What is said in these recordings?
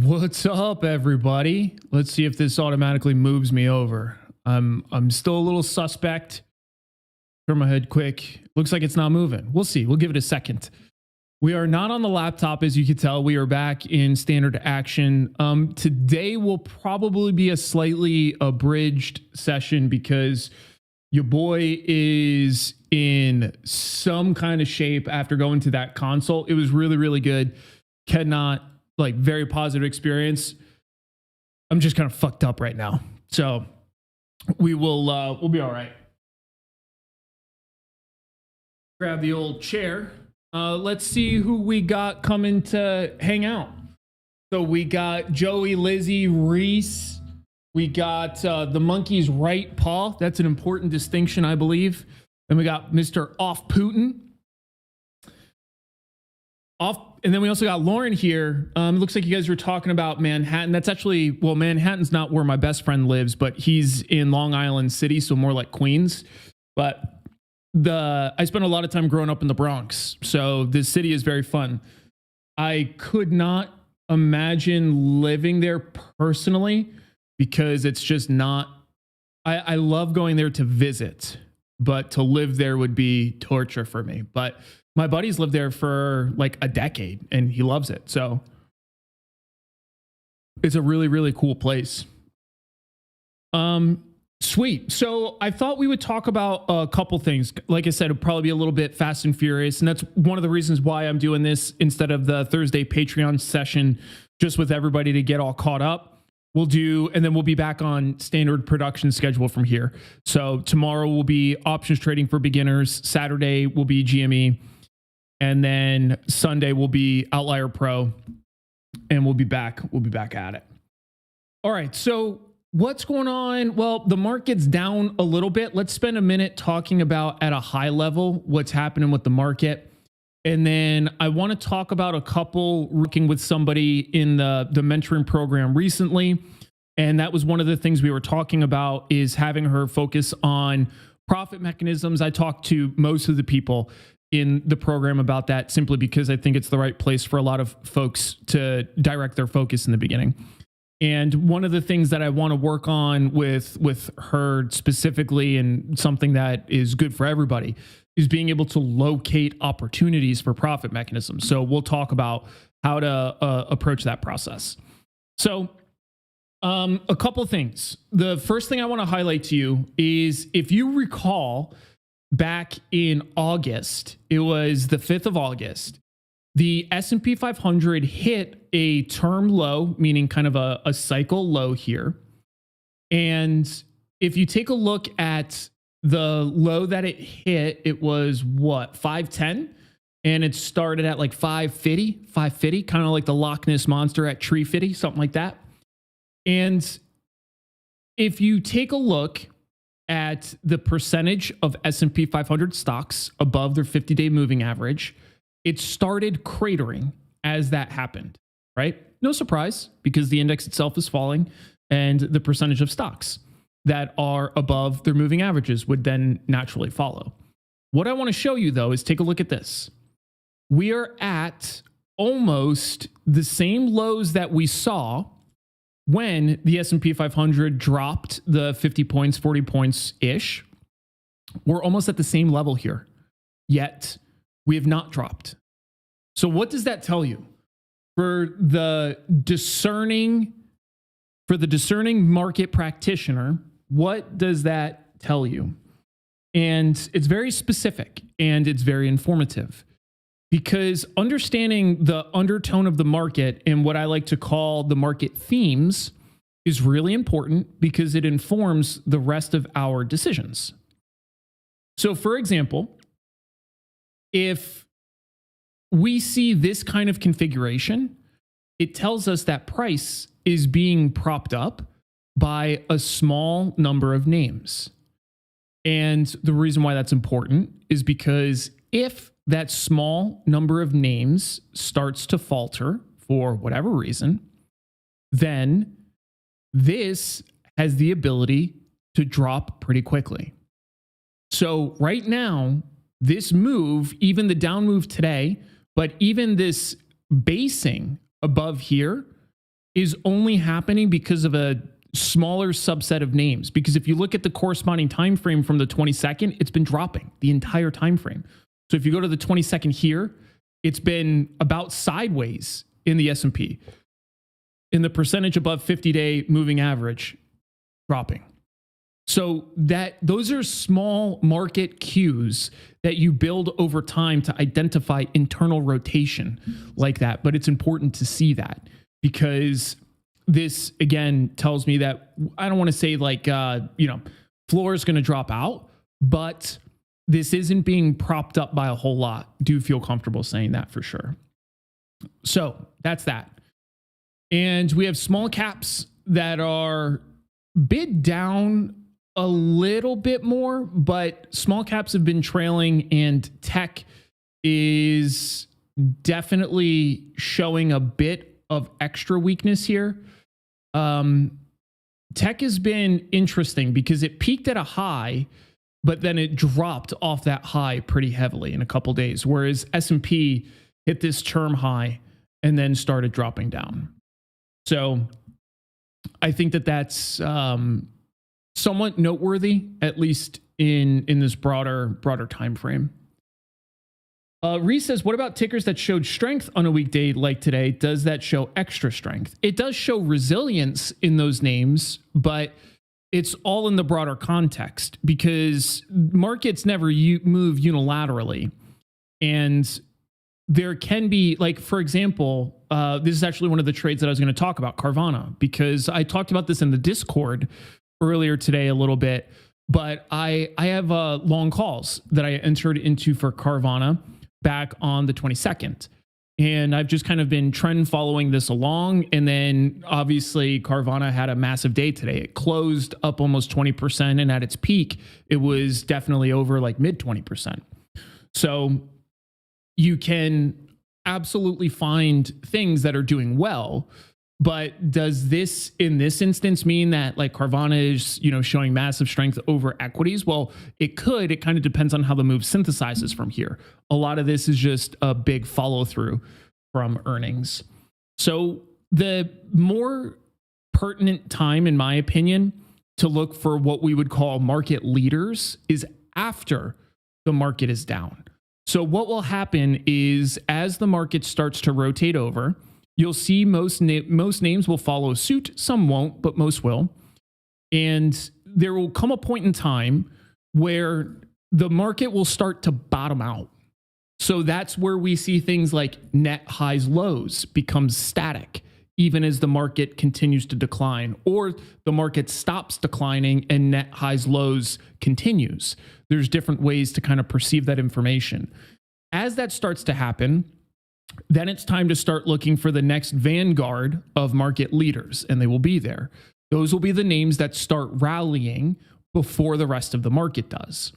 What's up, everybody? Let's see if this automatically moves me over. I'm still a little suspect. Turn my head quick. Looks like it's not moving. We'll see. We'll give it a second. We are not on the laptop, as you can tell. We are back in standard action. Today will probably be a slightly abridged session because your boy is in some kind of shape after going to that consult. It was really, really good. Cannot. Like, very positive experience. I'm just kind of fucked up right now. So we'll be all right. Grab the old chair. Let's see who we got coming to hang out. So we got Joey, Lizzie, Reese. We got the monkey's right paw. That's an important distinction, I believe. Then we got Mr. Off Putin. And then we also got Lauren here. It looks like you guys were talking about Manhattan. That's actually, well, Manhattan's not where my best friend lives, but he's in Long Island City, so more like Queens. But I spent a lot of time growing up in the Bronx, so this city is very fun. I could not imagine living there personally because it's just not, I love going there to visit, but to live there would be torture for me. But my buddy's lived there for like a decade and he loves it. So it's a really, really cool place. Sweet. So I thought we would talk about a couple things. Like I said, it'll probably be a little bit fast and furious. And that's one of the reasons why I'm doing this instead of the Thursday Patreon session, just with everybody to get all caught up. And then we'll be back on standard production schedule from here. So tomorrow will be options trading for beginners. Saturday will be GME. And then Sunday will be Outlier Pro, and we'll be back at it. All right. So what's going on? Well, the market's down a little bit. Let's spend a minute talking about at a high level what's happening with the market. And then I want to talk about a couple working with somebody in the mentoring program recently. And that was one of the things we were talking about, is having her focus on profit mechanisms. I talked to most of the people in the program about that simply because I think it's the right place for a lot of folks to direct their focus in the beginning. And one of the things that I want to work on with her specifically, and something that is good for everybody, is being able to locate opportunities for profit mechanisms. So we'll talk about how to approach that process. So a couple of things. The first thing I want to highlight to you is, if you recall, back in August, it was the 5th of August, the S&P 500 hit a term low, meaning kind of a cycle low here. And if you take a look at the low that it hit, it was what, 510? And it started at like 550, kind of like the Loch Ness Monster at tree 50, something like that. And if you take a look at the percentage of S&P 500 stocks above their 50-day moving average, it started cratering as that happened, right? No surprise, because the index itself is falling, and the percentage of stocks that are above their moving averages would then naturally follow. What I want to show you, though, is take a look at this. We are at almost the same lows that we saw when the S&P 500 dropped the 50 points, 40 points-ish. We're almost at the same level here, yet we have not dropped. So what does that tell you? For the discerning market practitioner, what does that tell you? And it's very specific and it's very informative, because understanding the undertone of the market and what I like to call the market themes is really important, because it informs the rest of our decisions. So, for example, if we see this kind of configuration, it tells us that price is being propped up by a small number of names. And the reason why that's important is because if that small number of names starts to falter for whatever reason, then this has the ability to drop pretty quickly. So right now, this move, even the down move today, but even this basing above here is only happening because of a smaller subset of names. Because if you look at the corresponding time frame from the 22nd, it's been dropping the entire time frame. So if you go to the 22nd here, it's been about sideways in the S&P. In the percentage above 50-day moving average, dropping. So those are small market cues that you build over time to identify internal rotation like that. But it's important to see that, because this again tells me that I don't want to say like floor is going to drop out, but this isn't being propped up by a whole lot. Do feel comfortable saying that for sure. So that's that. And we have small caps that are bid down a little bit more, but small caps have been trailing, and tech is definitely showing a bit of extra weakness here. Tech has been interesting because it peaked at a high, but then it dropped off that high pretty heavily in a couple days, whereas S&P hit this term high and then started dropping down. So I think that that's somewhat noteworthy, at least in this broader time frame. Reese says, what about tickers that showed strength on a weekday like today? Does that show extra strength? It does show resilience in those names, but it's all in the broader context, because markets never move unilaterally. And there can be, like, for example, this is actually one of the trades that I was going to talk about, Carvana, because I talked about this in the Discord earlier today a little bit, but I have long calls that I entered into for Carvana back on the 22nd. And I've just kind of been trend following this along. And then obviously Carvana had a massive day today. It closed up almost 20%. And at its peak, it was definitely over like mid 20%. So you can absolutely find things that are doing well. But does this, in this instance, mean that like Carvana is, showing massive strength over equities? Well, it could. It kind of depends on how the move synthesizes from here. A lot of this is just a big follow through from earnings. So the more pertinent time, in my opinion, to look for what we would call market leaders is after the market is down. So what will happen is as the market starts to rotate over, you'll see most names will follow suit. Some won't, but most will. And there will come a point in time where the market will start to bottom out. So that's where we see things like net highs lows become static, even as the market continues to decline, or the market stops declining and net highs lows continues. There's different ways to kind of perceive that information. As that starts to happen, then it's time to start looking for the next vanguard of market leaders, and they will be there. Those will be the names that start rallying before the rest of the market does.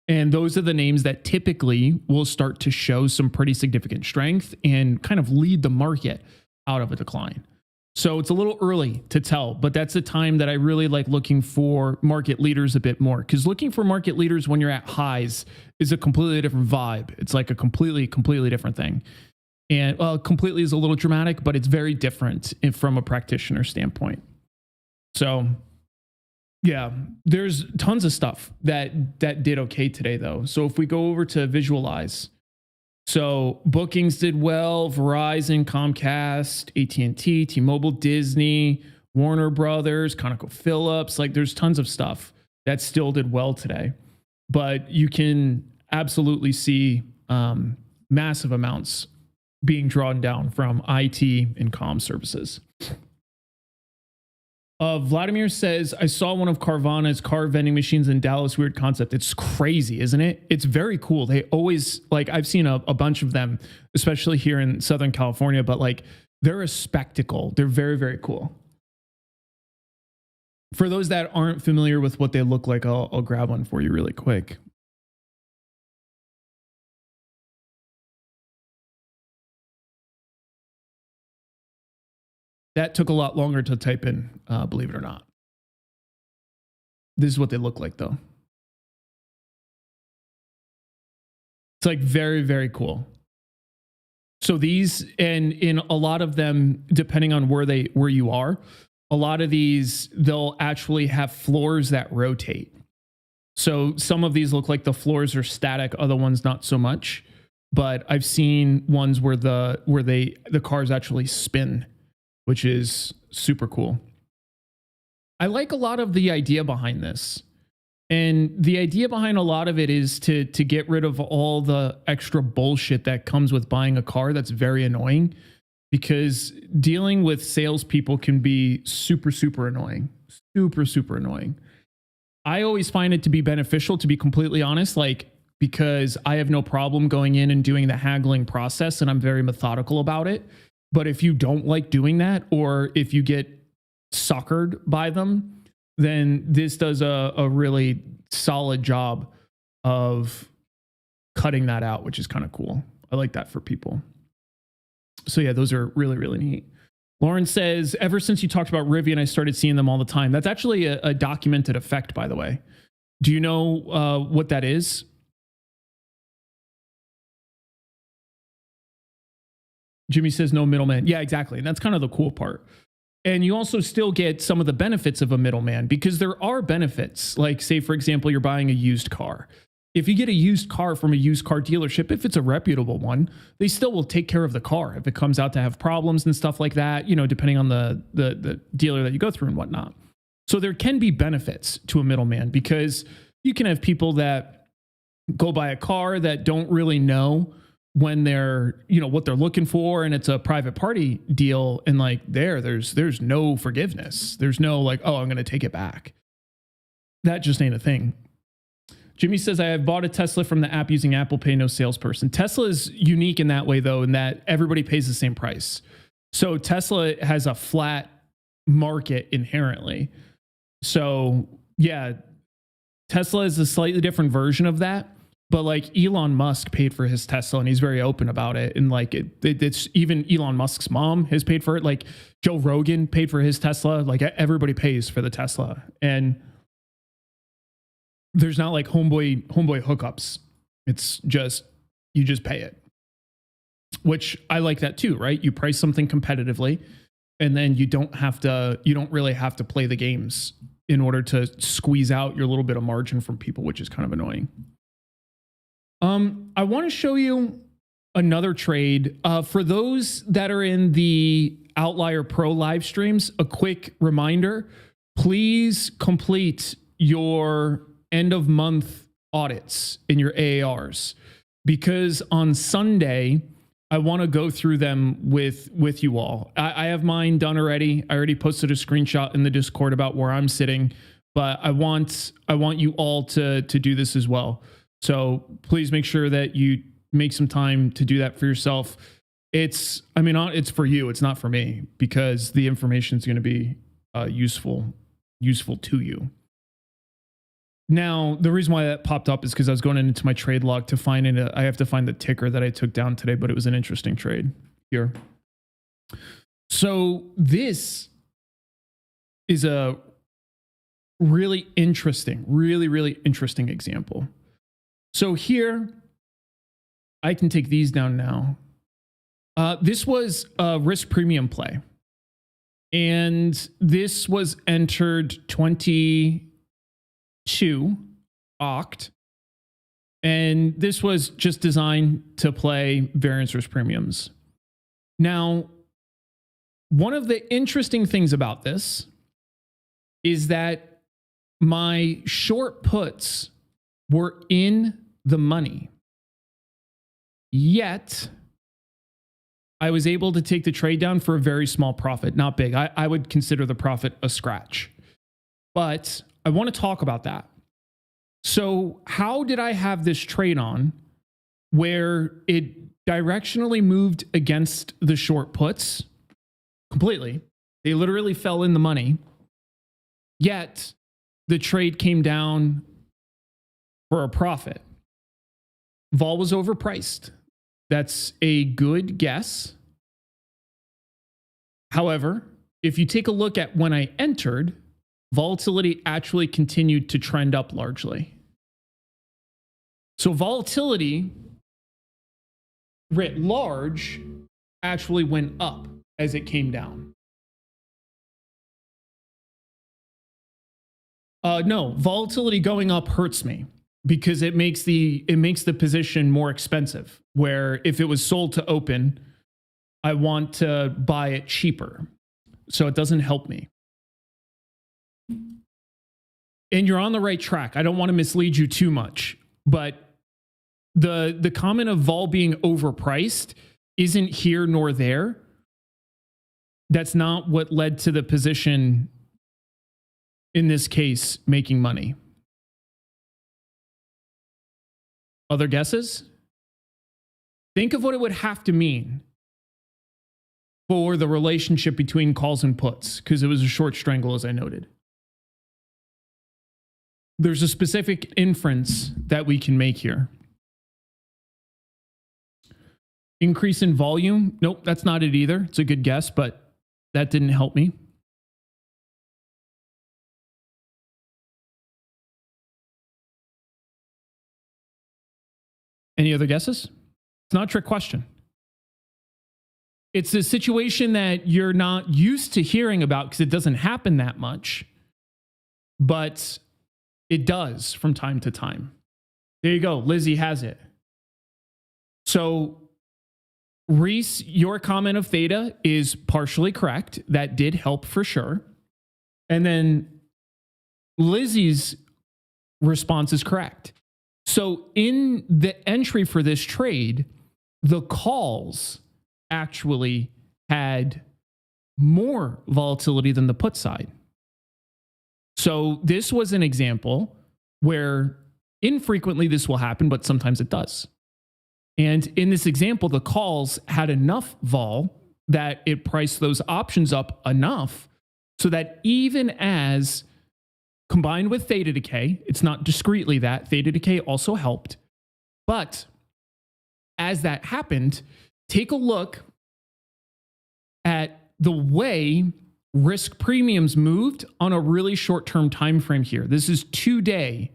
And those are the names that typically will start to show some pretty significant strength and kind of lead the market out of a decline. So it's a little early to tell, but that's the time that I really like looking for market leaders a bit more, because looking for market leaders when you're at highs is a completely different vibe. It's like a completely different thing. And completely is a little dramatic, but it's very different from a practitioner standpoint. So yeah, there's tons of stuff that did okay today though. So if we go over to visualize, so bookings did well, Verizon, Comcast, AT&T, T-Mobile, Disney, Warner Brothers, ConocoPhillips, like there's tons of stuff that still did well today. But you can absolutely see massive amounts being drawn down from IT and comm services. Vladimir says, I saw one of Carvana's car vending machines in Dallas. Weird concept. It's crazy, isn't it? It's very cool. They always, like, I've seen a bunch of them, especially here in Southern California, but like they're a spectacle. They're very, very cool. For those that aren't familiar with what they look like, I'll grab one for you really quick. That took a lot longer to type in, believe it or not. This is what they look like, though. It's like very, very cool. So these, and in a lot of them, depending on where you are, a lot of these, they'll actually have floors that rotate. So some of these look like the floors are static, other ones not so much. But I've seen ones where the cars actually spin, which is super cool. I like a lot of the idea behind this. And the idea behind a lot of it is to get rid of all the extra bullshit that comes with buying a car that's very annoying, because dealing with salespeople can be super, super annoying. Super, super annoying. I always find it to be beneficial, to be completely honest, because I have no problem going in and doing the haggling process, and I'm very methodical about it. But if you don't like doing that, or if you get suckered by them, then this does a really solid job of cutting that out, which is kind of cool. I like that for people. So yeah, those are really, really neat. Lauren says, ever since you talked about Rivian, I started seeing them all the time. That's actually a documented effect, by the way. Do you know what that is? Jimmy says no middleman. Yeah, exactly. And that's kind of the cool part. And you also still get some of the benefits of a middleman, because there are benefits. Like, say, for example, you're buying a used car. If you get a used car from a used car dealership, if it's a reputable one, they still will take care of the car if it comes out to have problems and stuff like that, depending on the dealer that you go through and whatnot. So there can be benefits to a middleman, because you can have people that go buy a car that don't really know when they're, what they're looking for, and it's a private party deal, and there's no forgiveness. There's no oh, I'm going to take it back. That just ain't a thing. Jimmy says, I have bought a Tesla from the app using Apple Pay, no salesperson. Tesla is unique in that way, though, in that everybody pays the same price. So Tesla has a flat market inherently. So yeah, Tesla is a slightly different version of that. But Elon Musk paid for his Tesla, and he's very open about it. And it's even Elon Musk's mom has paid for it. Joe Rogan paid for his Tesla. Everybody pays for the Tesla. And there's not homeboy hookups. It's just, you just pay it, which I like that too, right? You price something competitively, and then you don't really have to play the games in order to squeeze out your little bit of margin from people, which is kind of annoying. I want to show you another trade. For those that are in the Outlier Pro live streams, a quick reminder, please complete your end of month audits in your AARs, because on Sunday, I want to go through them with you all. I have mine done already. I already posted a screenshot in the Discord about where I'm sitting, but I want you all to do this as well. So please make sure that you make some time to do that for yourself. It's for you. It's not for me, because the information is going to be useful to you. Now, the reason why that popped up is because I was going into my trade log to find it. I have to find the ticker that I took down today, but it was an interesting trade here. So this is a really interesting example. So here, I can take these down now. This was a risk premium play. And this was entered 22 oct. And this was just designed to play variance risk premiums. Now, one of the interesting things about this is that my short puts were in the money. Yet, I was able to take the trade down for a very small profit, not big. I would consider the profit a scratch. But I want to talk about that. So how did I have this trade on where it directionally moved against the short puts completely? They literally fell in the money. Yet, the trade came down for a profit. Vol was overpriced. That's a good guess. However, if you take a look at when I entered, volatility actually continued to trend up largely. So volatility writ large actually went up as it came down. No, volatility going up hurts me because it makes the position more expensive. Where if it was sold to open, I want to buy it cheaper. So it doesn't help me. And you're on the right track. I don't want to mislead you too much, but the comment of vol being overpriced isn't here nor there. That's not what led to the position, in this case, making money. Other guesses? Think of what it would have to mean for the relationship between calls and puts, because it was a short strangle, as I noted. There's a specific inference that we can make here. Increase in volume? Nope, that's not it either. It's a good guess, but that didn't help me. Any other guesses? It's not a trick question. It's a situation that you're not used to hearing about because it doesn't happen that much, but it does from time to time. There you go. Lizzie has it. So, Reese, your comment of theta is partially correct. That did help for sure. And then Lizzie's response is correct. So in the entry for this trade, the calls actually had more volatility than the put side. So this was an example where infrequently this will happen, but sometimes it does. And in this example, the calls had enough vol that it priced those options up enough so that even as combined with theta decay, it's not discretely that, theta decay also helped. But as that happened, take a look at the way risk premiums moved on a really short-term time frame here. This is 2-day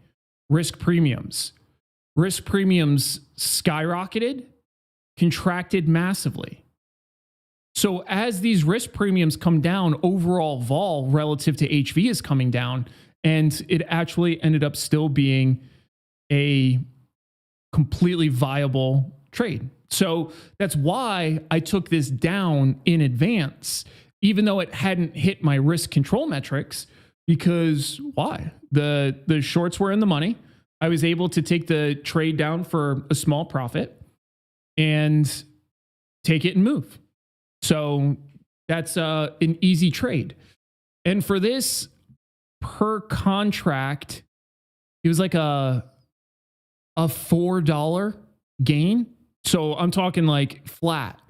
risk premiums. Risk premiums skyrocketed, contracted massively. So as these risk premiums come down, overall vol relative to HV is coming down, and it actually ended up still being a completely viable trade. So that's why I took this down in advance, even though it hadn't hit my risk control metrics, because why? The shorts were in the money. I was able to take the trade down for a small profit and take it and move. So that's an easy trade. And for this per contract, it was like a $4 gain. So I'm talking like flat,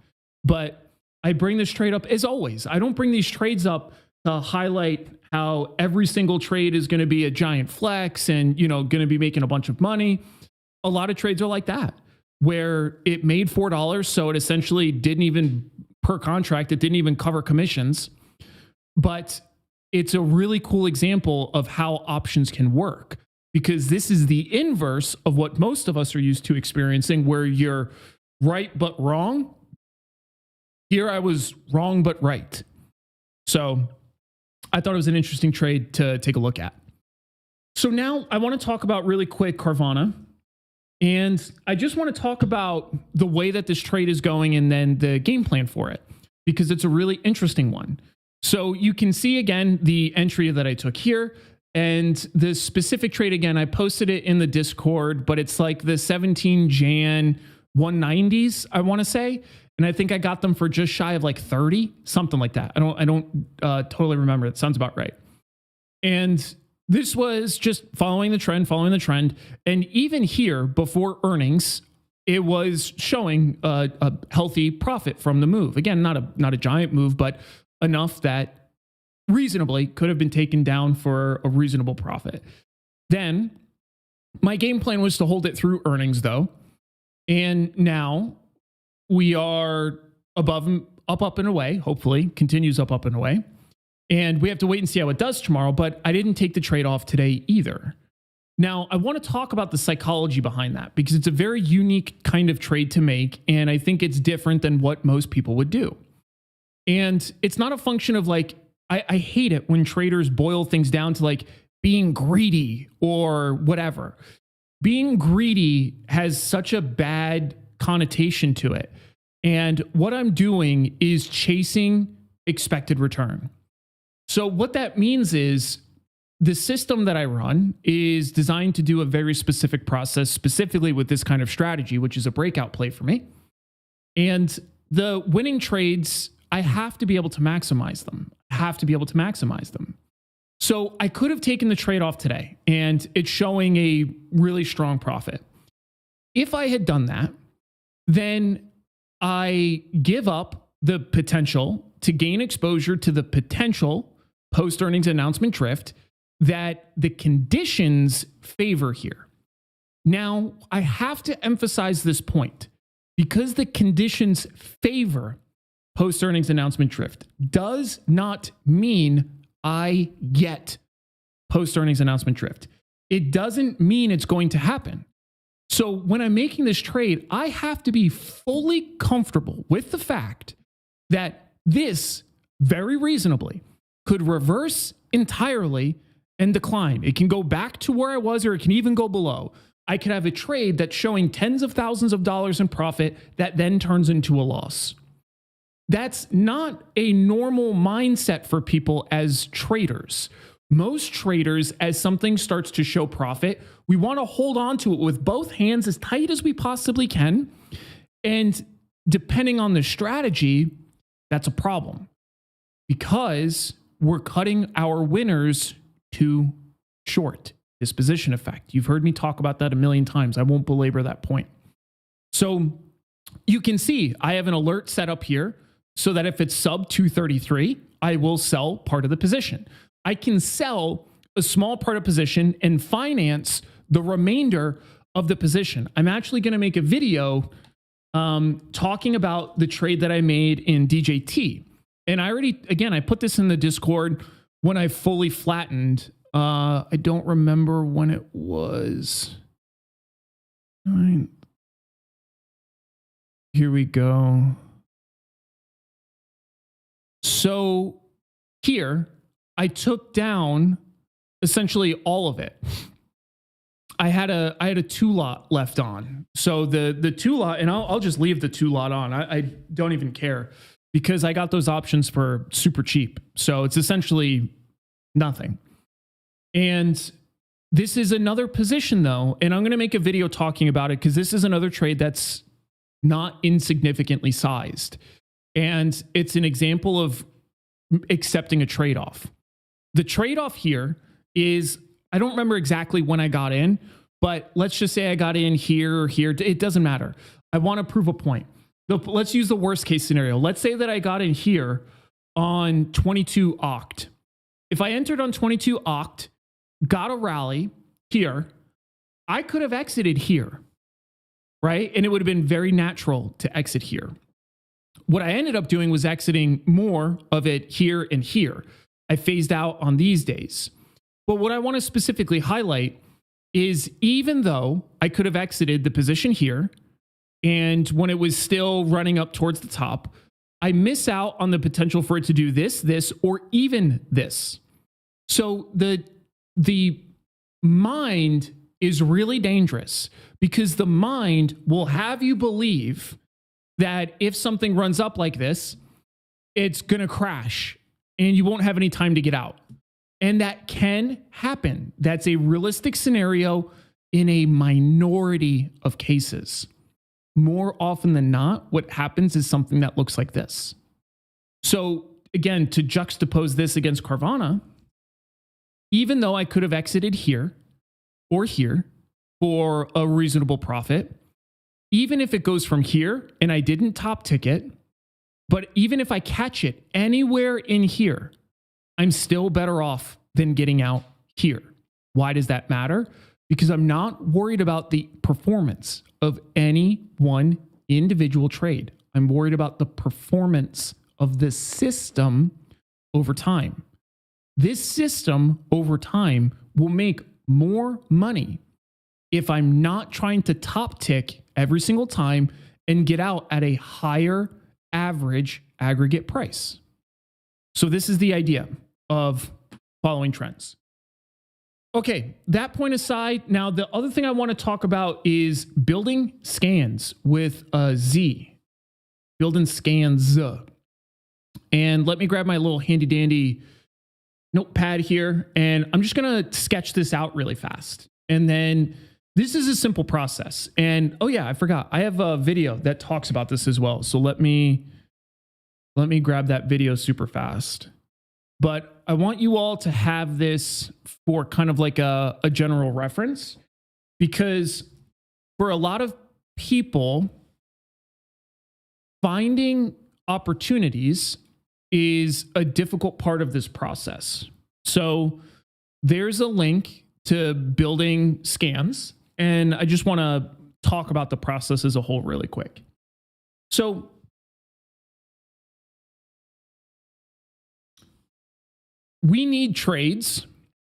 but I bring this trade up as always. I don't bring these trades up to highlight how every single trade is going to be a giant flex and, going to be making a bunch of money. A lot of trades are like that, where it made $4. So it essentially didn't even per contract, it didn't even cover commissions, but it's a really cool example of how options can work, because this is the inverse of what most of us are used to experiencing, where you're right but wrong. Here I was wrong but right. So I thought it was an interesting trade to take a look at. So now I want to talk about really quick Carvana. And I just want to talk about the way that this trade is going and then the game plan for it, because it's a really interesting one. So you can see again the entry that I took here, and the specific trade again, I posted it in the Discord, but it's like the 17 Jan 190s, I want to say. And I think I got them for just shy of like 30, something like that. I don't totally remember. It sounds about right. And this was just following the trend. And even here before earnings, it was showing a healthy profit from the move. Again, not a giant move, but enough that reasonably could have been taken down for a reasonable profit. Then my game plan was to hold it through earnings though. And now we are up and away, hopefully continues up and away. And we have to wait and see how it does tomorrow, but I didn't take the trade off today either. Now, I want to talk about the psychology behind that because it's a very unique kind of trade to make. And I think it's different than what most people would do. And it's not a function of like, I hate it when traders boil things down to like being greedy or whatever. Being greedy has such a bad connotation to it. And what I'm doing is chasing expected return. So what that means is the system that I run is designed to do a very specific process, specifically with this kind of strategy, which is a breakout play for me. And the winning trades, I have to be able to maximize them. So I could have taken the trade off today and it's showing a really strong profit. If I had done that, then I give up the potential to gain exposure to the potential post-earnings announcement drift that the conditions favor here. Now, I have to emphasize this point because the conditions favor post-earnings announcement drift does not mean I get post-earnings announcement drift. It doesn't mean it's going to happen. So when I'm making this trade, I have to be fully comfortable with the fact that this very reasonably could reverse entirely and decline. It can go back to where I was, or it can even go below. I could have a trade that's showing tens of thousands of dollars in profit that then turns into a loss. That's not a normal mindset for people as traders. Most traders, as something starts to show profit, we want to hold on to it with both hands as tight as we possibly can. And depending on the strategy, that's a problem because we're cutting our winners too short. Disposition effect. You've heard me talk about that a million times. I won't belabor that point. So you can see I have an alert set up here so that if it's sub 233, I will sell part of the position. I can sell a small part of position and finance the remainder of the position. I'm actually going to make a video talking about the trade that I made in DJT. And I put this in the Discord when I fully flattened. I don't remember when it was. Here we go. So here, I took down essentially all of it. I had a 2 lot left on. So the 2 lot, and I'll just leave the 2 lot on. I don't even care because I got those options for super cheap. So it's essentially nothing. And this is another position though, and I'm going to make a video talking about it because this is another trade that's not insignificantly sized. And it's an example of accepting a trade-off. The trade-off here is, I don't remember exactly when I got in, but let's just say I got in here or here. It doesn't matter. I want to prove a point. Let's use the worst case scenario. Let's say that I got in here on 22 oct. If I entered on 22 oct, got a rally here, I could have exited here, right? And it would have been very natural to exit here. What I ended up doing was exiting more of it here and here. I phased out on these days. But what I want to specifically highlight is even though I could have exited the position here, and when it was still running up towards the top, I miss out on the potential for it to do this, this, or even this. So the mind is really dangerous because the mind will have you believe that if something runs up like this, it's going to crash and you won't have any time to get out. And that can happen. That's a realistic scenario in a minority of cases. More often than not, what happens is something that looks like this. So again, to juxtapose this against Carvana, even though I could have exited here or here for a reasonable profit, even if it goes from here and I didn't top ticket, but even if I catch it anywhere in here, I'm still better off than getting out here. Why does that matter? Because I'm not worried about the performance of any one individual trade. I'm worried about the performance of the system over time. This system over time will make more money if I'm not trying to top tick every single time and get out at a higher average aggregate price. So this is the idea of following trends. Okay, that point aside, now the other thing I want to talk about is building scans with a Z. Building scans. And let me grab my little handy dandy notepad here, and I'm just going to sketch this out really fast. And then this is a simple process. And oh yeah, I forgot. I have a video that talks about this as well. So let me grab that video super fast. But I want you all to have this for kind of like a general reference, because for a lot of people, finding opportunities is a difficult part of this process. So there's a link to building scans, and I just want to talk about the process as a whole really quick. So we need trades,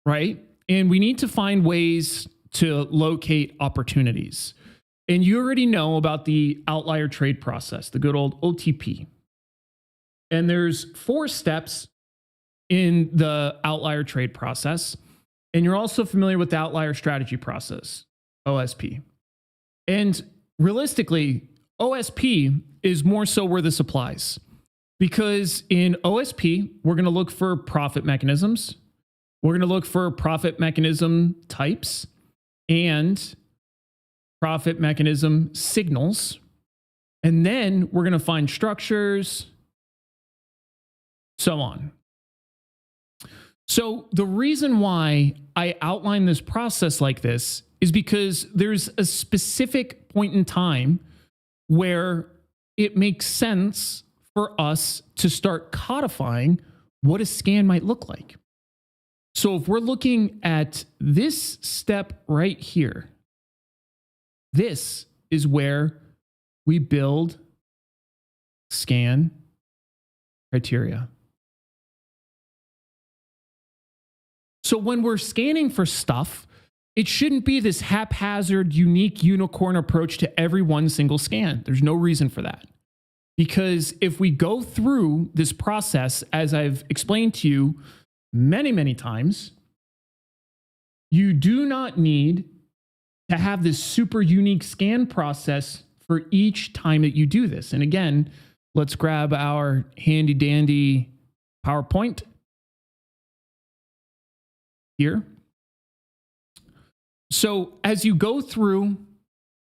right? And we need to find ways to locate opportunities. And you already know about the outlier trade process, the good old OTP. And there's 4 steps in the outlier trade process. And you're also familiar with the outlier strategy process, OSP. And realistically, OSP is more so where this applies. Because in OSP, we're going to look for profit mechanisms. We're going to look for profit mechanism types and profit mechanism signals. And then we're going to find structures, so on. So the reason why I outline this process like this is because there's a specific point in time where it makes sense for us to start codifying what a scan might look like. So if we're looking at this step right here, this is where we build scan criteria. So when we're scanning for stuff, it shouldn't be this haphazard, unique unicorn approach to every one single scan. There's no reason for that. Because if we go through this process, as I've explained to you many, many times, you do not need to have this super unique scan process for each time that you do this. And again, let's grab our handy dandy PowerPoint here. So as you go through,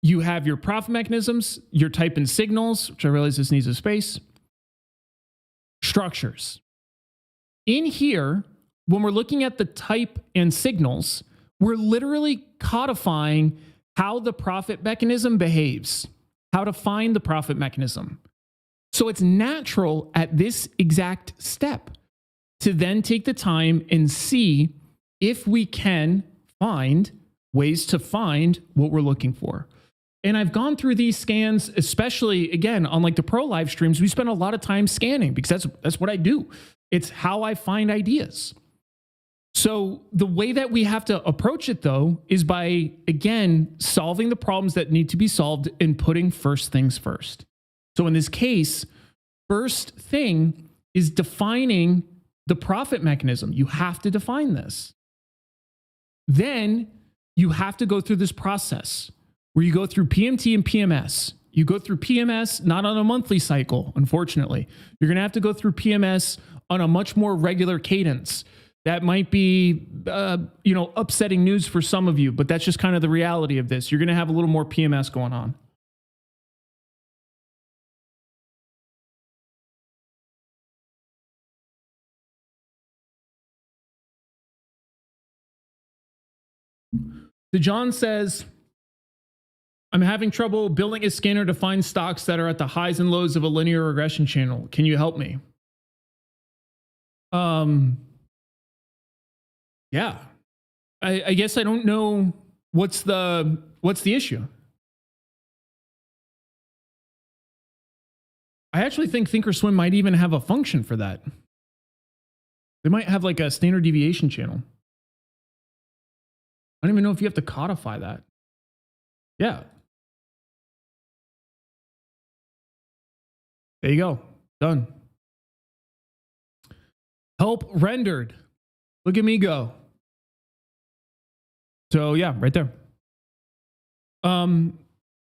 you have your profit mechanisms, your type and signals, which I realize this needs a space, structures. In here, when we're looking at the type and signals, we're literally codifying how the profit mechanism behaves, how to find the profit mechanism. So it's natural at this exact step to then take the time and see if we can find ways to find what we're looking for. And I've gone through these scans, especially again on like the pro live streams. We spend a lot of time scanning because that's what I do. It's how I find ideas. So the way that we have to approach it though is by, again, solving the problems that need to be solved and putting first things first. So in this case, first thing is defining the profit mechanism. You have to define this. Then you have to go through this process where you go through PMT and PMS. You go through PMS, not on a monthly cycle, unfortunately. You're going to have to go through PMS on a much more regular cadence. That might be, upsetting news for some of you, but that's just kind of the reality of this. You're going to have a little more PMS going on. So John says, I'm having trouble building a scanner to find stocks that are at the highs and lows of a linear regression channel. Can you help me? Yeah. I guess I don't know what's the issue. I actually think Thinkorswim might even have a function for that. They might have like a standard deviation channel. I don't even know if you have to codify that. Yeah. There you go. Done. Help rendered. Look at me go. So yeah, right there.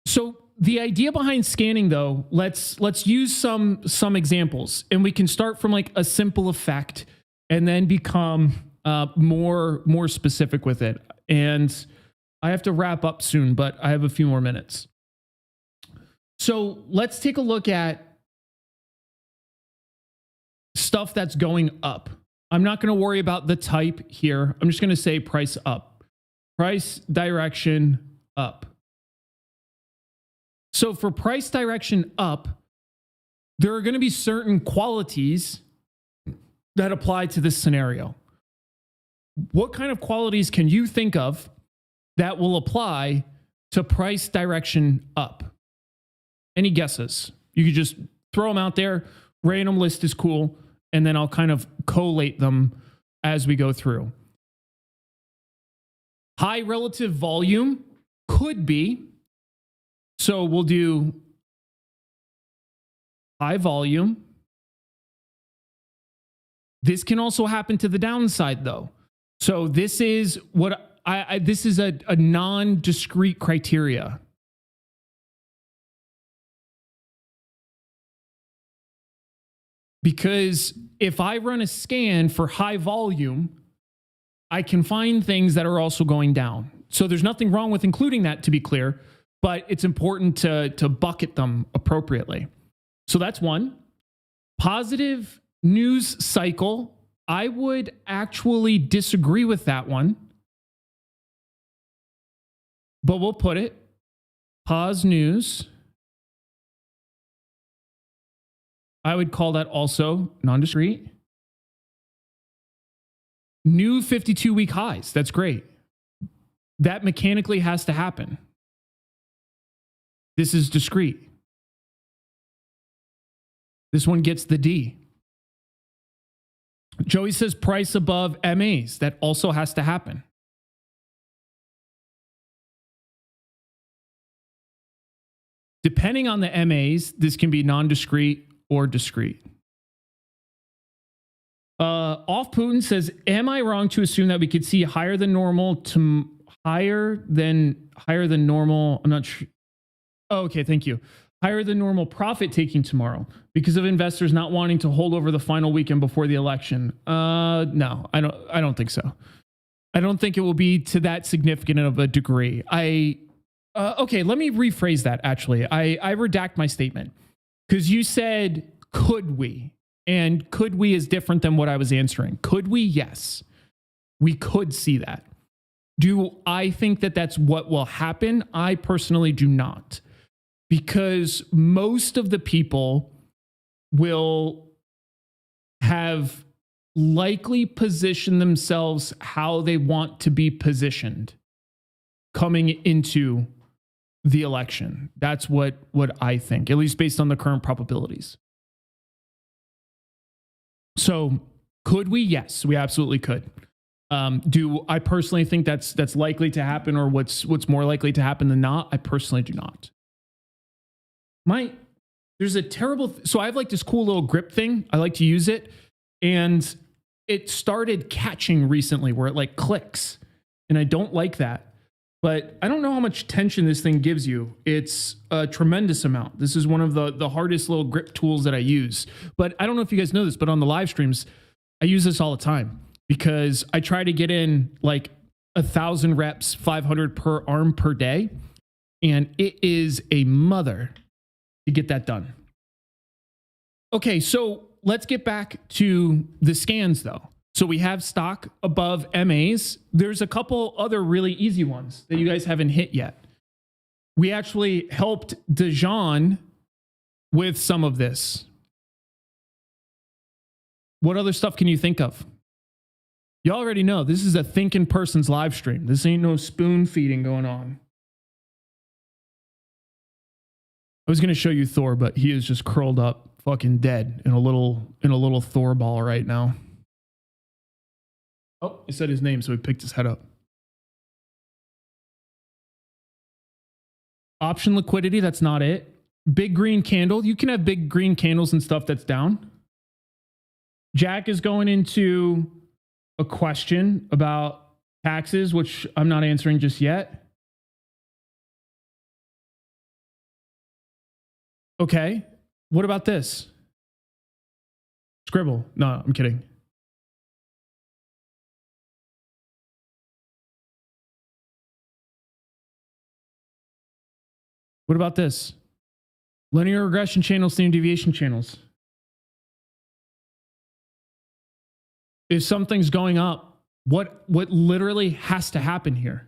So the idea behind scanning, though, let's use some examples, and we can start from like a simple effect and then become more specific with it. And I have to wrap up soon, but I have a few more minutes. So let's take a look at stuff that's going up. I'm not going to worry about the type here. I'm just going to say price up, price direction up. So for price direction up, there are going to be certain qualities that apply to this scenario. What kind of qualities can you think of that will apply to price direction up? Any guesses? You could just throw them out there. Random list is cool. And then I'll kind of collate them as we go through. High relative volume could be. So we'll do high volume. This can also happen to the downside, though. So this is what this is a non-discrete criteria. Because if I run a scan for high volume, I can find things that are also going down. So there's nothing wrong with including that, to be clear, but it's important to bucket them appropriately. So that's one. Positive news cycle. I would actually disagree with that one, but we'll put it. Pause news. I would call that also non-discrete. New 52-week highs. That's great. That mechanically has to happen. This is discrete. This one gets the D. Joey says price above MAs. That also has to happen. Depending on the MAs, this can be non-discrete or discrete. Off Putin says, am I wrong to assume that we could see higher than normal to higher than normal? I'm not sure. Oh, okay, thank you. Higher than normal profit taking tomorrow because of investors not wanting to hold over the final weekend before the election. No, I don't think so. I don't think it will be to that significant of a degree. Okay, let me rephrase that actually. I redact my statement because you said, could we? And could we is different than what I was answering. Could we? Yes. We could see that. Do I think that that's what will happen? I personally do not. Because most of the people will have likely positioned themselves how they want to be positioned coming into the election. That's what I think, at least based on the current probabilities. So could we? Yes, we absolutely could. Do I personally think that's likely to happen, or what's more likely to happen than not? I personally do not. There's a terrible, so I have like this cool little grip thing. I like to use it. And it started catching recently where it like clicks. And I don't like that. But I don't know how much tension this thing gives you. It's a tremendous amount. This is one of the hardest little grip tools that I use. But I don't know if you guys know this, but on the live streams, I use this all the time because I try to get in like 1,000 reps, 500 per arm per day. And it is a mother to get that done. Okay, so let's get back to the scans though. So we have stock above MAs. There's a couple other really easy ones that you guys haven't hit yet. We actually helped Dejan with some of this. What other stuff can you think of? You already know this is a thinking person's live stream. This ain't no spoon feeding going on. I was going to show you Thor, but he is just curled up, fucking dead in a little Thor ball right now. Oh, he said his name, so he picked his head up. Option liquidity, that's not it. Big green candle. You can have big green candles and stuff that's down. Jack is going into a question about taxes, which I'm not answering just yet. Okay. What about this? Scribble. No, I'm kidding. What about this? Linear regression channels, standard deviation channels. If something's going up, what literally has to happen here?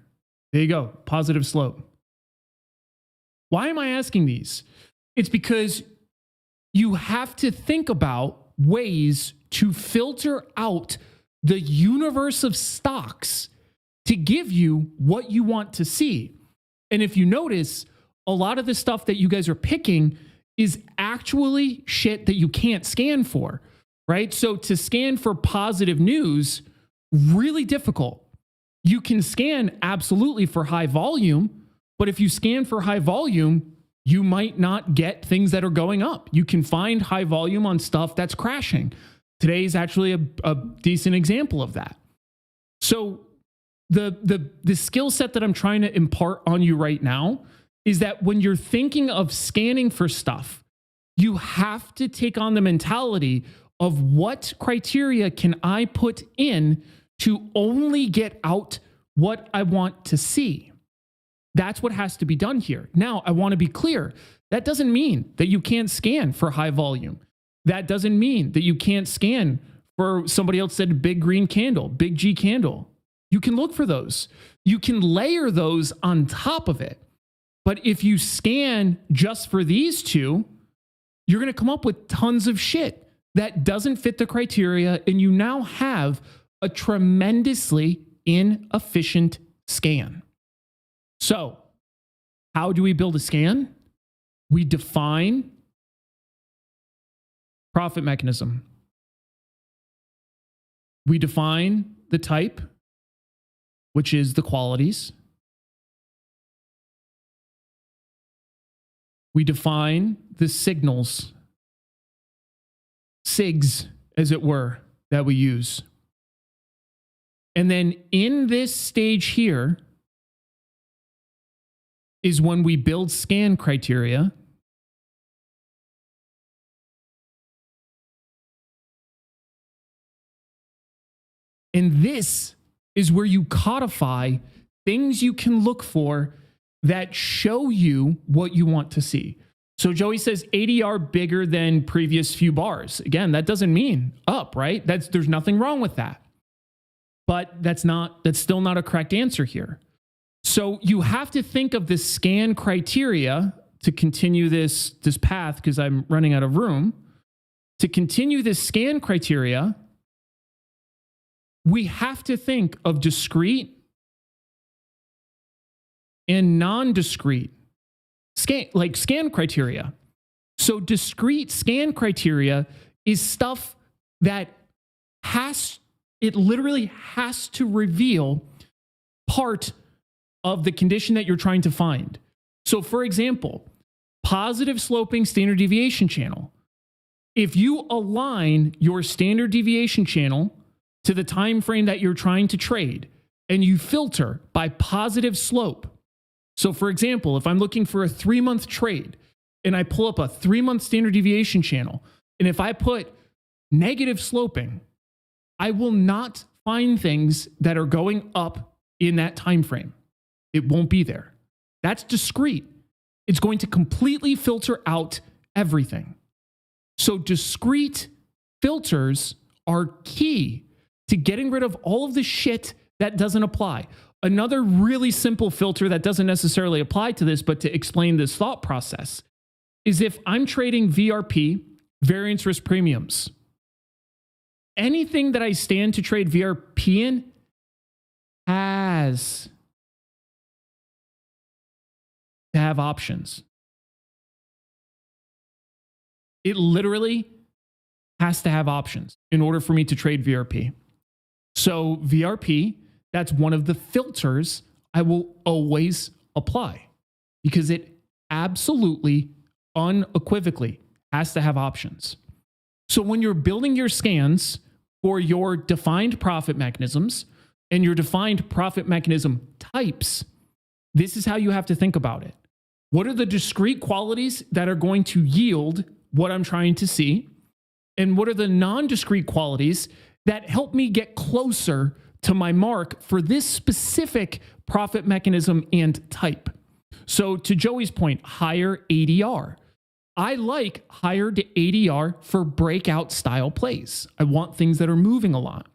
There you go, positive slope. Why am I asking these? It's because you have to think about ways to filter out the universe of stocks to give you what you want to see. And if you notice, a lot of the stuff that you guys are picking is actually shit that you can't scan for, right? So to scan for positive news, really difficult. You can scan absolutely for high volume, but if you scan for high volume, you might not get things that are going up. You can find high volume on stuff that's crashing. Today's actually a decent example of that. So the skill set that I'm trying to impart on you right now is that when you're thinking of scanning for stuff, you have to take on the mentality of what criteria can I put in to only get out what I want to see. That's what has to be done here. Now, I want to be clear. That doesn't mean that you can't scan for high volume. That doesn't mean that you can't scan for, somebody else said, big green candle, big G candle. You can look for those. You can layer those on top of it. But if you scan just for these two, you're going to come up with tons of shit that doesn't fit the criteria, and you now have a tremendously inefficient scan. So, how do we build a scan? We define profit mechanism. We define the type, which is the qualities. We define the signals, SIGs, as it were, that we use. And then in this stage here is when we build scan criteria. And this is where you codify things you can look for that show you what you want to see. So Joey says ADR bigger than previous few bars. Again, that doesn't mean up, right? There's nothing wrong with that. But that's still not a correct answer here. So you have to think of this scan criteria to continue this path, because I'm running out of room. To continue this scan criteria, we have to think of discrete and non-discrete scan criteria. So discrete scan criteria is stuff that it literally has to reveal part of the condition that you're trying to find. So for example, positive sloping standard deviation channel. If you align your standard deviation channel to the time frame that you're trying to trade and you filter by positive slope. So for example, if I'm looking for a 3-month trade and I pull up a 3-month standard deviation channel, and if I put negative sloping, I will not find things that are going up in that time frame. It won't be there. That's discrete. It's going to completely filter out everything. So discrete filters are key to getting rid of all of the shit that doesn't apply. Another really simple filter that doesn't necessarily apply to this, but to explain this thought process, is if I'm trading VRP, variance risk premiums, anything that I stand to trade VRP in has to have options. It literally has to have options in order for me to trade VRP. So VRP, that's one of the filters I will always apply because it absolutely, unequivocally has to have options. So when you're building your scans for your defined profit mechanisms and your defined profit mechanism types, this is how you have to think about it. What are the discrete qualities that are going to yield what I'm trying to see? And what are the non-discrete qualities that help me get closer to my mark for this specific profit mechanism and type? So to Joey's point, higher ADR. I like higher ADR for breakout style plays. I want things that are moving a lot.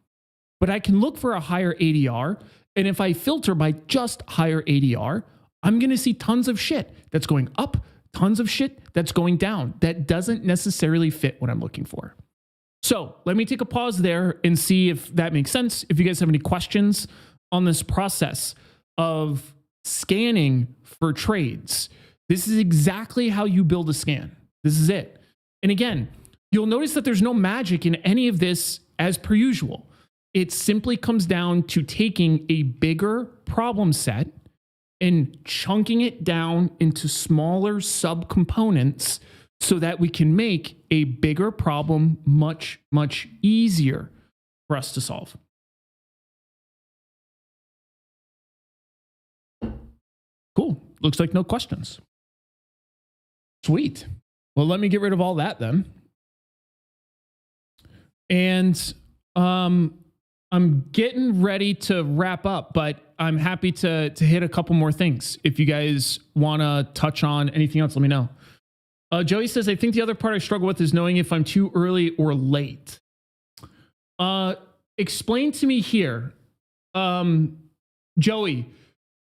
But I can look for a higher ADR, and if I filter by just higher ADR, I'm going to see tons of shit that's going up, tons of shit that's going down. That doesn't necessarily fit what I'm looking for. So let me take a pause there and see if that makes sense. If you guys have any questions on this process of scanning for trades, this is exactly how you build a scan. This is it. And again, you'll notice that there's no magic in any of this as per usual. It simply comes down to taking a bigger problem set and chunking it down into smaller subcomponents so that we can make a bigger problem much, much easier for us to solve. Cool. Looks like no questions. Sweet. Well, let me get rid of all that then. And I'm getting ready to wrap up, but I'm happy to hit a couple more things. If you guys want to touch on anything else, let me know. Joey says, I think the other part I struggle with is knowing if I'm too early or late. Explain to me here, Joey,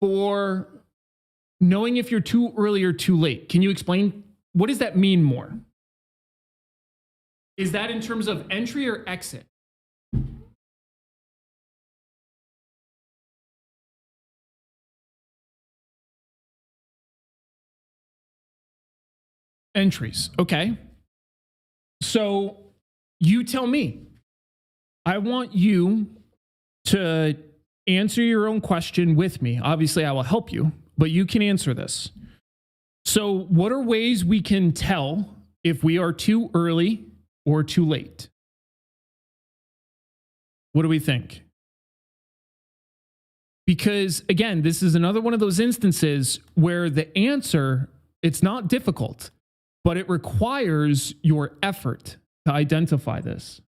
for knowing if you're too early or too late. Can you explain? What does that mean more? Is that in terms of entry or exit? Entries. Okay. So you tell me. I want you to answer your own question with me. Obviously, I will help you, but you can answer this. So what are ways we can tell if we are too early or too late? What do we think? Because again, this is another one of those instances where the answer, it's not difficult, but it requires your effort to identify this.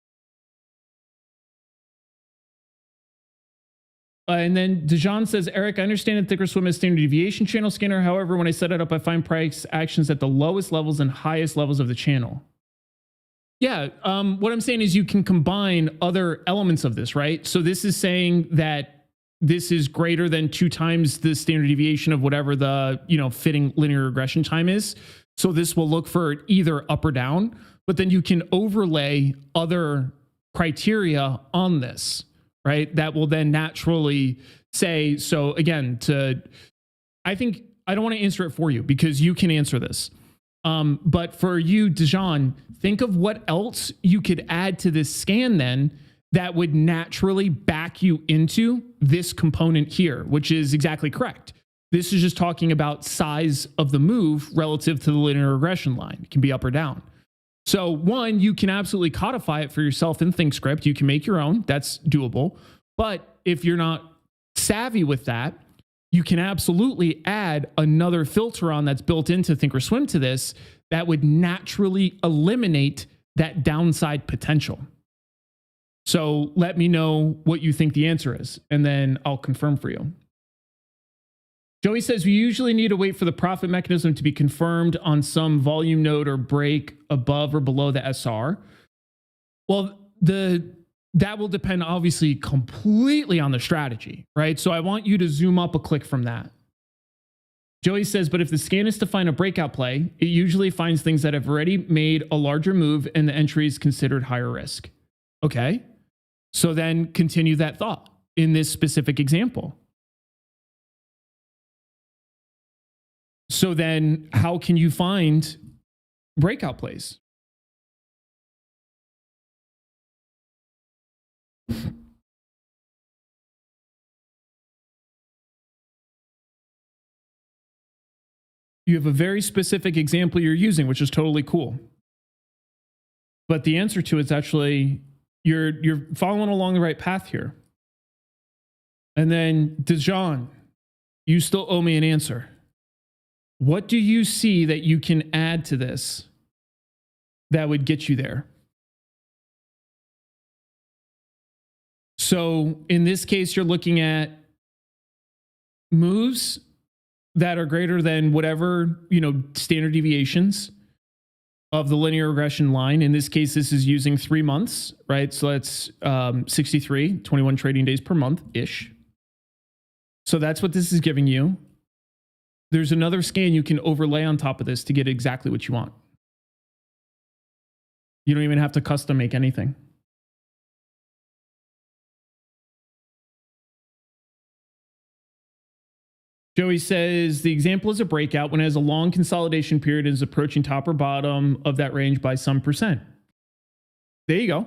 And then Dejan says, Eric, I understand that Thinkorswim is standard deviation channel scanner. However, when I set it up, I find price actions at the lowest levels and highest levels of the channel. Yeah, what I'm saying is you can combine other elements of this, right? So this is saying that this is greater than 2 times the standard deviation of whatever the, fitting linear regression time is. So this will look for either up or down, but then you can overlay other criteria on this, right? That will then naturally say, so again, I think I don't want to answer it for you because you can answer this. But for you, Dejan, think of what else you could add to this scan then that would naturally back you into this component here, which is exactly correct. This is just talking about size of the move relative to the linear regression line. It can be up or down. So one, you can absolutely codify it for yourself in ThinkScript. You can make your own. That's doable. But if you're not savvy with that, you can absolutely add another filter on that's built into Thinkorswim to this that would naturally eliminate that downside potential. So let me know what you think the answer is, and then I'll confirm for you. Joey says, we usually need to wait for the profit mechanism to be confirmed on some volume node or break above or below the SR. Well, that will depend obviously completely on the strategy, right? So I want you to zoom up a click from that. Joey says, but if the scan is to find a breakout play, it usually finds things that have already made a larger move and the entry is considered higher risk. Okay. So then continue that thought in this specific example. So then how can you find breakout plays? You have a very specific example you're using, which is totally cool. But the answer to it's actually you're following along the right path here. And then Dejan, you still owe me an answer. What do you see that you can add to this that would get you there? So in this case, you're looking at moves that are greater than whatever, standard deviations of the linear regression line. In this case, this is using 3 months, right? So that's 63, 21 trading days per month-ish. So that's what this is giving you. There's another scan you can overlay on top of this to get exactly what you want. You don't even have to custom make anything. Joey says the example is a breakout when it has a long consolidation period and is approaching top or bottom of that range by some percent. There you go.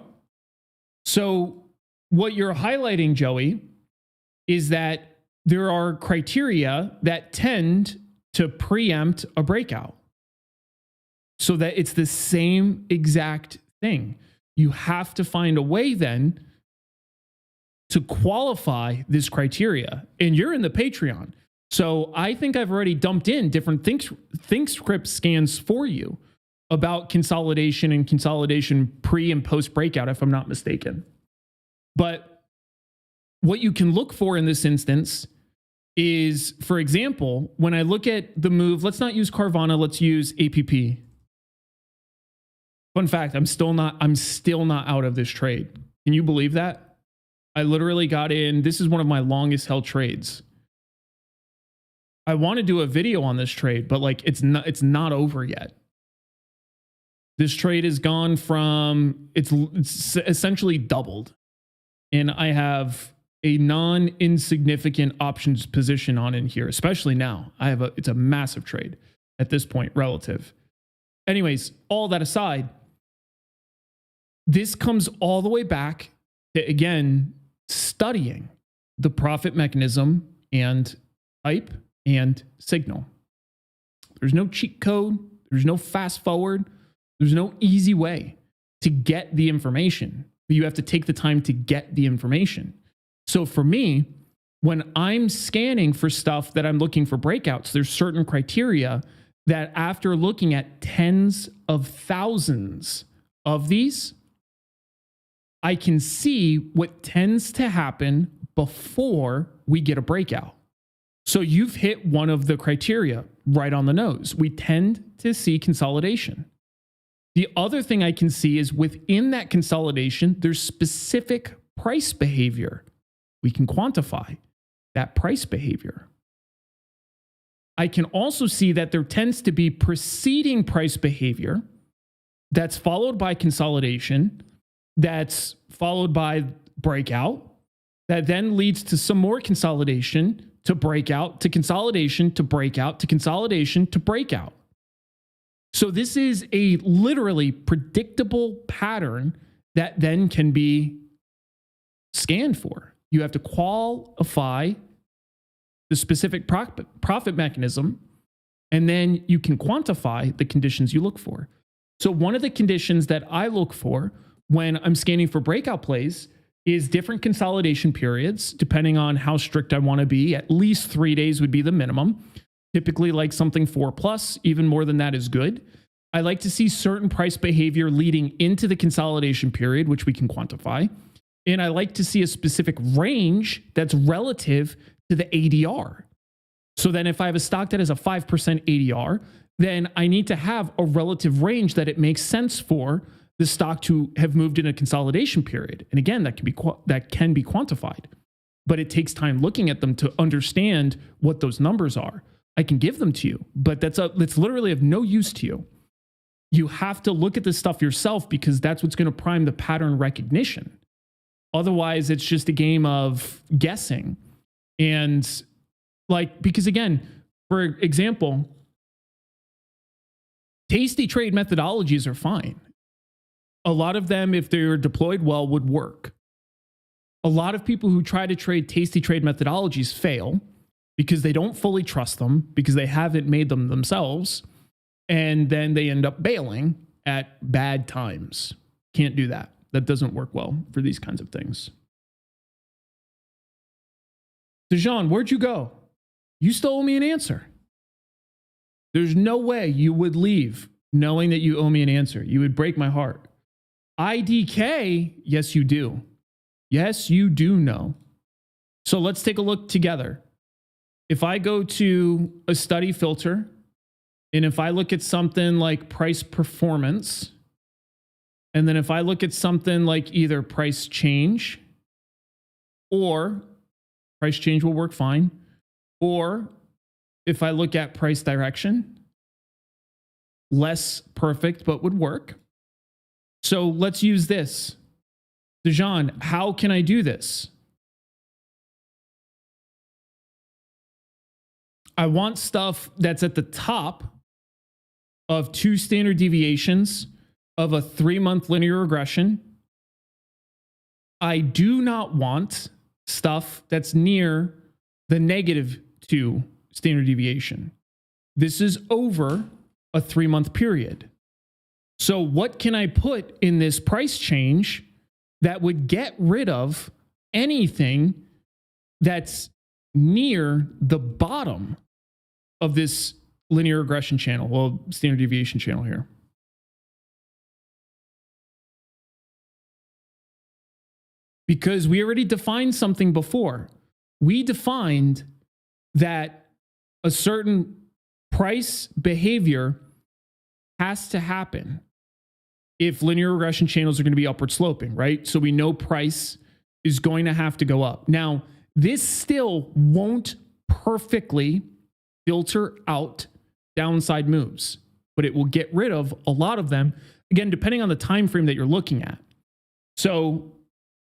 So what you're highlighting, Joey, is that there are criteria that tend to preempt a breakout. So that it's the same exact thing. You have to find a way then to qualify this criteria. And you're in the Patreon. So I think I've already dumped in different ThinkScript scans for you about consolidation and consolidation pre and post breakout, if I'm not mistaken. But what you can look for in this instance is, for example, when I look at the move, let's not use Carvana, let's use APP. Fun fact, I'm still not out of this trade. Can you believe that? I literally got in, this is one of my longest held trades. I want to do a video on this trade, but it's not over yet. This trade has gone from, it's essentially doubled. And I have a non-insignificant options position on in here, especially now. It's a massive trade at this point relative. Anyways, all that aside, this comes all the way back to, again, studying the profit mechanism and type and signal. There's no cheat code. There's no fast forward. There's no easy way to get the information, but you have to take the time to get the information. So for me, when I'm scanning for stuff that I'm looking for breakouts, there's certain criteria that after looking at tens of thousands of these, I can see what tends to happen before we get a breakout. So you've hit one of the criteria right on the nose. We tend to see consolidation. The other thing I can see is within that consolidation, there's specific price behavior. We can quantify that price behavior. I can also see that there tends to be preceding price behavior that's followed by consolidation, that's followed by breakout, that then leads to some more consolidation, to breakout, to consolidation, to breakout, to consolidation, to breakout. So this is a literally predictable pattern that then can be scanned for. You have to qualify the specific profit mechanism, and then you can quantify the conditions you look for. So one of the conditions that I look for when I'm scanning for breakout plays is different consolidation periods, depending on how strict I want to be. At least 3 days would be the minimum. Typically like something 4+, even more than that is good. I like to see certain price behavior leading into the consolidation period, which we can quantify. And I like to see a specific range that's relative to the ADR. So then if I have a stock that has a 5% ADR, then I need to have a relative range that it makes sense for the stock to have moved in a consolidation period. And again, that can be quantified, but it takes time looking at them to understand what those numbers are. I can give them to you, but that's literally of no use to you. You have to look at this stuff yourself because that's what's going to prime the pattern recognition. Otherwise, it's just a game of guessing. And because again, for example, tasty trade methodologies are fine. A lot of them, if they're deployed well, would work. A lot of people who try to trade tasty trade methodologies fail because they don't fully trust them, because they haven't made them themselves, and then they end up bailing at bad times. Can't do that. That doesn't work well for these kinds of things. Dejan, where'd you go? You still owe me an answer. There's no way you would leave knowing that you owe me an answer. You would break my heart. IDK, yes, you do. Yes, you do know. So let's take a look together. If I go to a study filter, and if I look at something like price performance, and then if I look at something like either price change, or price change will work fine, or if I look at price direction, less perfect, but would work. So let's use this. Dejan, how can I do this? I want stuff that's at the top of 2 standard deviations of a 3-month linear regression. I do not want stuff that's near the -2 standard deviation. This is over a 3-month period. So what can I put in this price change that would get rid of anything that's near the bottom of this linear regression channel, well, standard deviation channel here? Because we already defined something before. We defined that a certain price behavior has to happen if linear regression channels are going to be upward sloping, right? So we know price is going to have to go up. Now, this still won't perfectly filter out downside moves, but it will get rid of a lot of them, again, depending on the time frame that you're looking at. So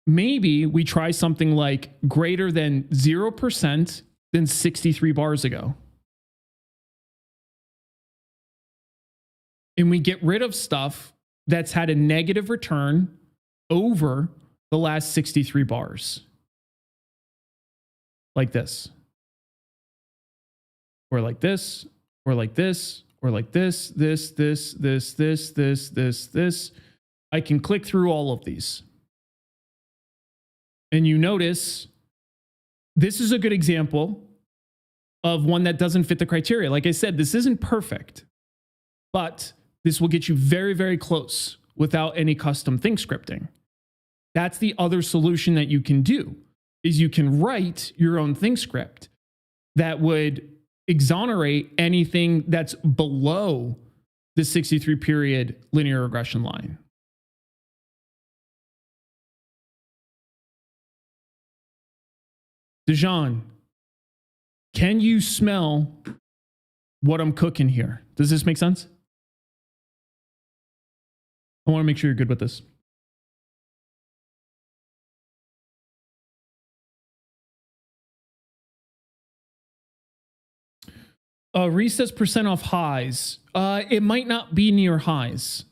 maybe we try something like greater than 0% than 63 bars ago. And we get rid of stuff that's had a negative return over the last 63 bars. Like this. Or like this, or like this, or like this, this. I can click through all of these. And you notice this is a good example of one that doesn't fit the criteria. Like I said, this isn't perfect, but this will get you very, very close without any custom think scripting. That's the other solution that you can do, is you can write your own think script that would exonerate anything that's below the 63 period linear regression line. Dejan, can you smell what I'm cooking here? Does this make sense? I want to make sure you're good with this. Recess % off highs. It might not be near highs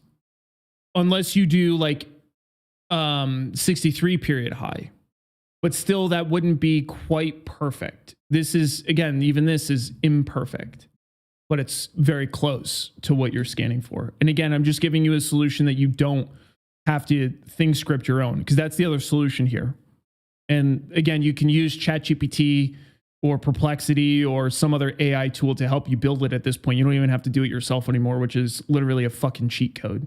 unless you do like 63 period high, but still that wouldn't be quite perfect. This is, again, even this is imperfect, but it's very close to what you're scanning for. And again, I'm just giving you a solution that you don't have to think script your own, because that's the other solution here. And again, you can use ChatGPT or Perplexity or some other AI tool to help you build it at this point. You don't even have to do it yourself anymore, which is literally a fucking cheat code.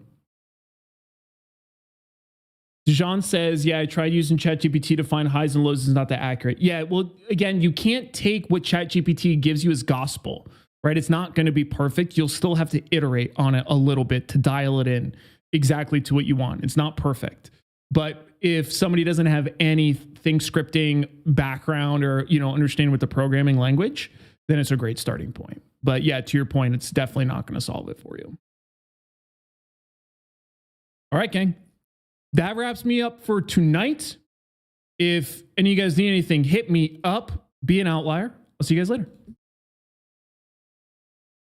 Dejan says, yeah, I tried using ChatGPT to find highs and lows. It's not that accurate. Yeah, well, again, you can't take what ChatGPT gives you as gospel, right? It's not going to be perfect. You'll still have to iterate on it a little bit to dial it in exactly to what you want. It's not perfect. But if somebody doesn't have any think scripting background or, understand with the programming language, then it's a great starting point. But yeah, to your point, it's definitely not going to solve it for you. All right, gang. That wraps me up for tonight. If any of you guys need anything, hit me up. Be an outlier. I'll see you guys later.